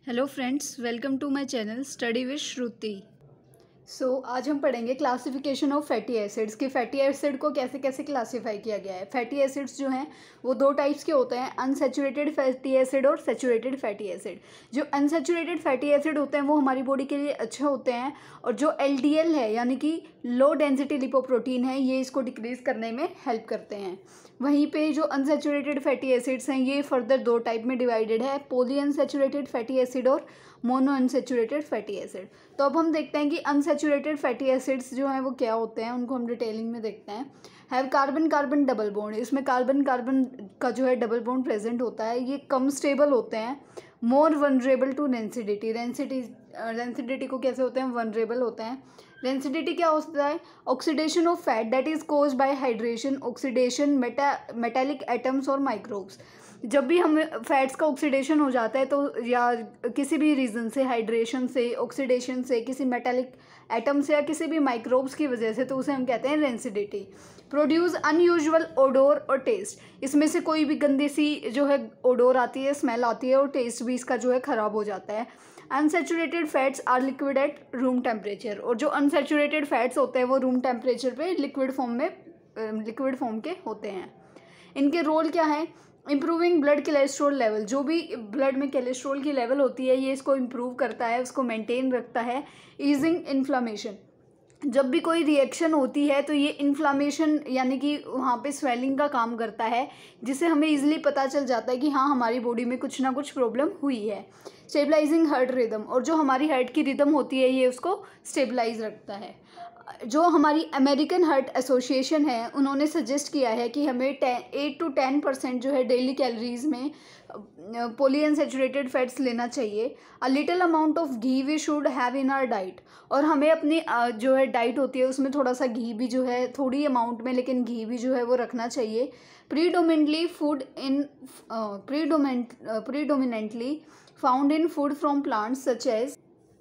Hello friends, welcome to my channel study with Shruti. आज हम पढ़ेंगे क्लासिफिकेशन ऑफ फैटी एसिड्स कि फैटी एसिड को कैसे कैसे क्लासीफाई किया गया है। फैटी एसिड्स जो हैं वो दो टाइप्स के होते हैं, अनसैचुरेटेड फैटी एसिड और सैचुरेटेड फैटी एसिड। जो अनसैचुरेटेड फैटी एसिड होते हैं वो हमारी बॉडी के लिए अच्छे होते हैं, और जो एलडीएल है यानी कि लो डेंसिटी लिपोप्रोटीन है, ये इसको डिक्रीज़ करने में हेल्प करते हैं। वहीं पे जो अनसैचुरेटेड फैटी एसिड्स हैं ये फर्दर दो टाइप में डिवाइडेड है, पॉली अनसैचुरेटेड फैटी एसिड और मोनो अनसैचुरेटेड फैटी एसिड। तो अब हम देखते हैं कि अनसैचुरेटेड फैटी एसिड्स जो हैं वो क्या होते हैं, उनको हम डिटेलिंग में देखते हैं। Have carbon carbon double bond, इसमें कार्बन कार्बन का जो है डबल बॉन्ड प्रेजेंट होता है। ये कम स्टेबल होते हैं, मोर वनरेबल टू रेंसिडिटी। रेंसिडिटी को कैसे होते हैं, वनरेबल होते हैं। रेंसिडिटी क्या होता है, oxidation of fat that is caused by hydration, oxidation, metallic atoms और माइक्रोब्स। जब भी हमें फैट्स का ऑक्सीडेशन हो जाता है तो या किसी भी रीज़न से, हाइड्रेशन से, ऑक्सीडेशन से, किसी मेटालिक एटम से या किसी भी माइक्रोब्स की वजह से, तो उसे हम कहते हैं रेंसिडिटी। प्रोड्यूस अनयूजुअल ओडोर और टेस्ट, इसमें से कोई भी गंदी सी जो है ओडोर आती है, स्मेल आती है, और टेस्ट भी इसका जो है ख़राब हो जाता है। Unsaturated fats are liquid at room temperature, और जो अनसैचुरेटेड फैट्स होते हैं वो रूम टेम्परेचर पे लिक्विड फॉर्म के होते हैं। इनके रोल क्या है, इम्प्रूविंग ब्लड कोलेस्ट्रॉल लेवल, जो भी ब्लड में कोलेस्ट्रॉल की लेवल होती है ये इसको इम्प्रूव करता है, उसको मेंटेन रखता है। ईजिंग इन्फ्लामेशन, जब भी कोई रिएक्शन होती है तो ये इन्फ्लामेशन यानी कि वहाँ पे स्वेलिंग का काम करता है, जिससे हमें इजीली पता चल जाता है कि हाँ हमारी बॉडी में कुछ ना कुछ प्रॉब्लम हुई है। स्टेबलाइजिंग हार्ट रिदम, और जो हमारी हार्ट की रिदम होती है ये उसको स्टेबलाइज रखता है। जो हमारी अमेरिकन हार्ट एसोसिएशन है उन्होंने सजेस्ट किया है कि हमें 8 to 10% जो है डेली कैलोरीज में पॉली अनसैचुरेटेड फैट्स लेना चाहिए। A little amount of ghee we should have in our diet, और हमें अपनी जो है डाइट होती है उसमें थोड़ा सा घी भी जो है, थोड़ी अमाउंट में लेकिन घी भी जो है वो रखना चाहिए। Predominantly found in food from plants such as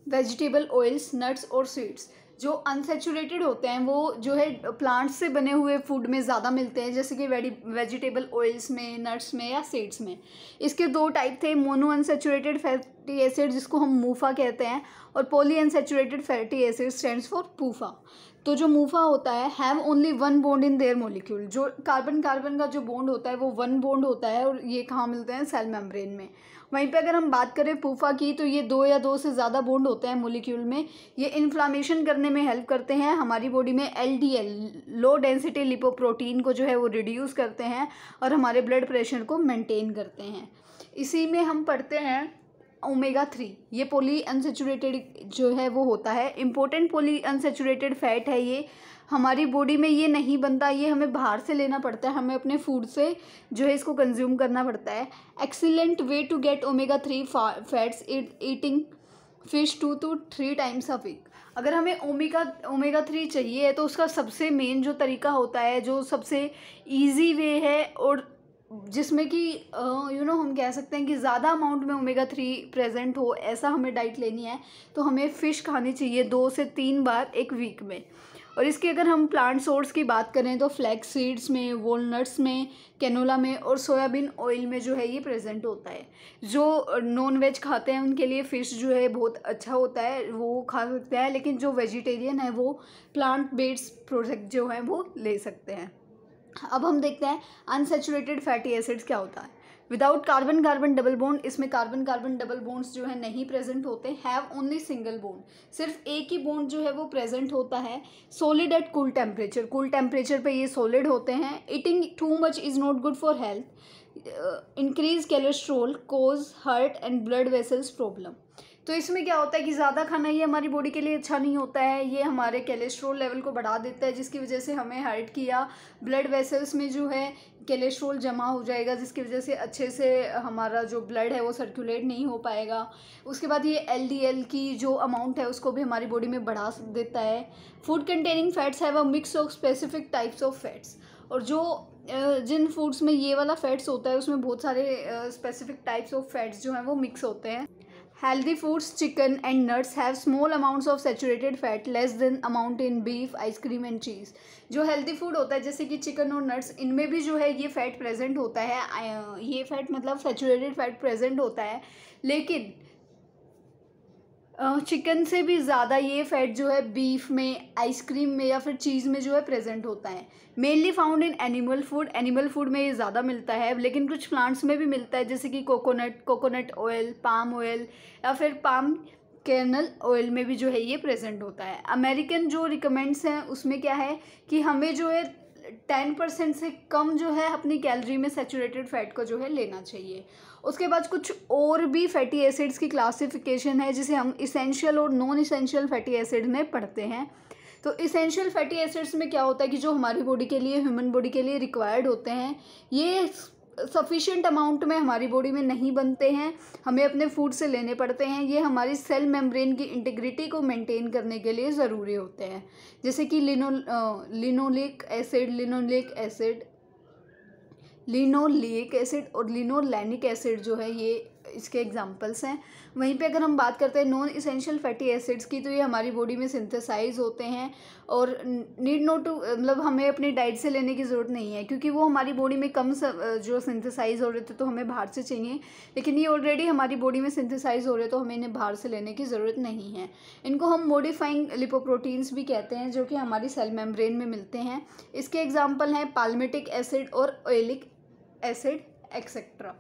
vegetable oils, nuts और सीड्स। जो अनसैचुरेटेड होते हैं वो जो है प्लांट्स से बने हुए फूड में ज़्यादा मिलते हैं, जैसे कि वेजिटेबल ऑयल्स में, नट्स में या सीड्स में। इसके दो टाइप थे, मोनो अनसैचुरेटेड फैटी एसिड जिसको हम मूफा कहते हैं, और poly unsaturated fatty acid stands for PUFA. तो जो मूफा होता है, have only one bond in their molecule, जो कार्बन कार्बन का जो बॉन्ड होता है वो वन बॉन्ड होता है, और ये कहाँ मिलते हैं, सेल मेम्ब्रेन में। वहीं पे अगर हम बात करें पूफा की तो ये दो या दो से ज़्यादा बॉन्ड होते हैं मोलिक्यूल में। ये इन्फ्लामेशन करने में हेल्प करते हैं, हमारी बॉडी में एलडीएल लो डेंसिटी लिपोप्रोटीन को जो है वो रिड्यूस करते हैं, और हमारे ब्लड प्रेशर को मेंटेन करते हैं। इसी में हम पढ़ते हैं ओमेगा 3, ये पॉली अनसैचुरेटेड जो है वो होता है, इम्पोर्टेंट पॉली अनसैचुरेटेड फैट है। ये हमारी बॉडी में ये नहीं बनता, ये हमें बाहर से लेना पड़ता है, हमें अपने फूड से जो है इसको कंज्यूम करना पड़ता है। Excellent way to get omega 3 fats eating fish 2 to 3 times a week. अगर हमें ओमेगा 3 चाहिए तो उसका सबसे मेन जो तरीका होता है, जो सबसे ईजी वे है, और जिसमें कि हम कह सकते हैं कि ज़्यादा अमाउंट में ओमेगा 3 प्रेजेंट हो, ऐसा हमें डाइट लेनी है तो हमें फ़िश खानी चाहिए 2 से 3 बार एक वीक में। और इसकी अगर हम प्लांट सोर्स की बात करें तो फ्लैक्स सीड्स में, वॉलनट्स में, कैनोला में और सोयाबीन ऑयल में जो है ये प्रेजेंट होता है। जो नॉन वेज खाते हैं उनके लिए फ़िश जो है बहुत अच्छा होता है, वो खा सकते हैं, लेकिन जो वेजिटेरियन है वो प्लांट बेस्ड प्रोडक्ट जो है वो ले सकते हैं। अब हम देखते हैं अनसैचुरेटेड फैटी एसिड्स क्या होता है। Without carbon carbon double bond, इसमें कार्बन कार्बन डबल बॉन्ड्स जो है नहीं प्रेजेंट होते, हैव ओनली सिंगल बॉन्ड, सिर्फ एक ही बॉन्ड जो है वो प्रेजेंट होता है। Solid at cool temperature, cool temperature पे ये सॉलिड होते हैं। Eating too much is not good for health, increase cholesterol, cause heart and blood vessels problem. तो इसमें क्या होता है कि ज़्यादा खाना ये हमारी बॉडी के लिए अच्छा नहीं होता है, ये हमारे कोलेस्ट्रॉल लेवल को बढ़ा देता है, जिसकी वजह से हमें हार्ट की या ब्लड वेसल्स में जो है कोलेस्ट्रॉल जमा हो जाएगा, जिसकी वजह से अच्छे से हमारा जो ब्लड है वो सर्कुलेट नहीं हो पाएगा। उसके बाद ये एलडीएल की जो अमाउंट है उसको भी हमारी बॉडी में बढ़ा देता है। Food containing fats have a mix of specific types of fats, और जो जिन फूड्स में ये वाला फैट्स होता है उसमें बहुत सारे स्पेसिफिक टाइप्स ऑफ फैट्स जो हैं वो मिक्स होते हैं। Healthy foods, chicken and nuts have small amounts of saturated fat, less than amount in beef, ice cream and cheese. जो हेल्दी फूड होता है जैसे कि चिकन और नट्स, इनमें भी जो है ये फैट प्रेजेंट होता है, ये फैट मतलब सैचुरेटेड फैट प्रेजेंट होता है, लेकिन चिकन से भी ज़्यादा ये फैट जो है बीफ में, आइसक्रीम में या फिर चीज़ में जो है प्रेजेंट होता है। Mainly found in animal food में ये ज़्यादा मिलता है, लेकिन कुछ प्लांट्स में भी मिलता है, जैसे कि कोकोनट ऑयल, पाम ऑयल या फिर पाम कर्नल ऑयल में भी जो है ये प्रेजेंट होता है। अमेरिकन जो रिकमेंड्स हैं उसमें क्या है कि हमें जो है 10% से कम जो है अपनी कैलोरी में सैचुरेटेड फैट को जो है लेना चाहिए। उसके बाद कुछ और भी फैटी एसिड्स की क्लासिफिकेशन है, जिसे हम इसेंशियल और नॉन इसेंशियल फैटी एसिड में पढ़ते हैं। तो इसेंशियल फैटी एसिड्स में क्या होता है कि जो हमारी बॉडी के लिए, ह्यूमन बॉडी के लिए रिक्वायर्ड होते हैं, ये सफिशिएंट अमाउंट में हमारी बॉडी में नहीं बनते हैं, हमें अपने फूड से लेने पड़ते हैं। ये हमारी सेल मेम्ब्रेन की इंटीग्रिटी को मेंटेन करने के लिए ज़रूरी होते हैं, जैसे कि लिनोलिक एसिड और लिनोलैनिक एसिड जो है ये इसके एग्जांपल्स हैं। वहीं पे अगर हम बात करते हैं नॉन इसेंशियल फैटी एसिड्स की, तो ये हमारी बॉडी में सिंथेसाइज होते हैं और नीड नॉट टू, मतलब हमें अपनी डाइट से लेने की ज़रूरत नहीं है, क्योंकि वो हमारी बॉडी में कम जो सिंथेसाइज हो रहे थे तो हमें बाहर से चाहिए, लेकिन ये ऑलरेडी हमारी बॉडी में सिंथेसाइज हो रहे तो हमें इन्हें बाहर से लेने की ज़रूरत नहीं है। इनको हम मॉडिफाइंग लिपोप्रोटीन्स भी कहते हैं, जो कि हमारी सेल मेम्ब्रेन में मिलते हैं। इसके एग्जाम्पल हैं पाल्मिटिक एसिड और ऑयलिक एसिड एक्सेट्रा।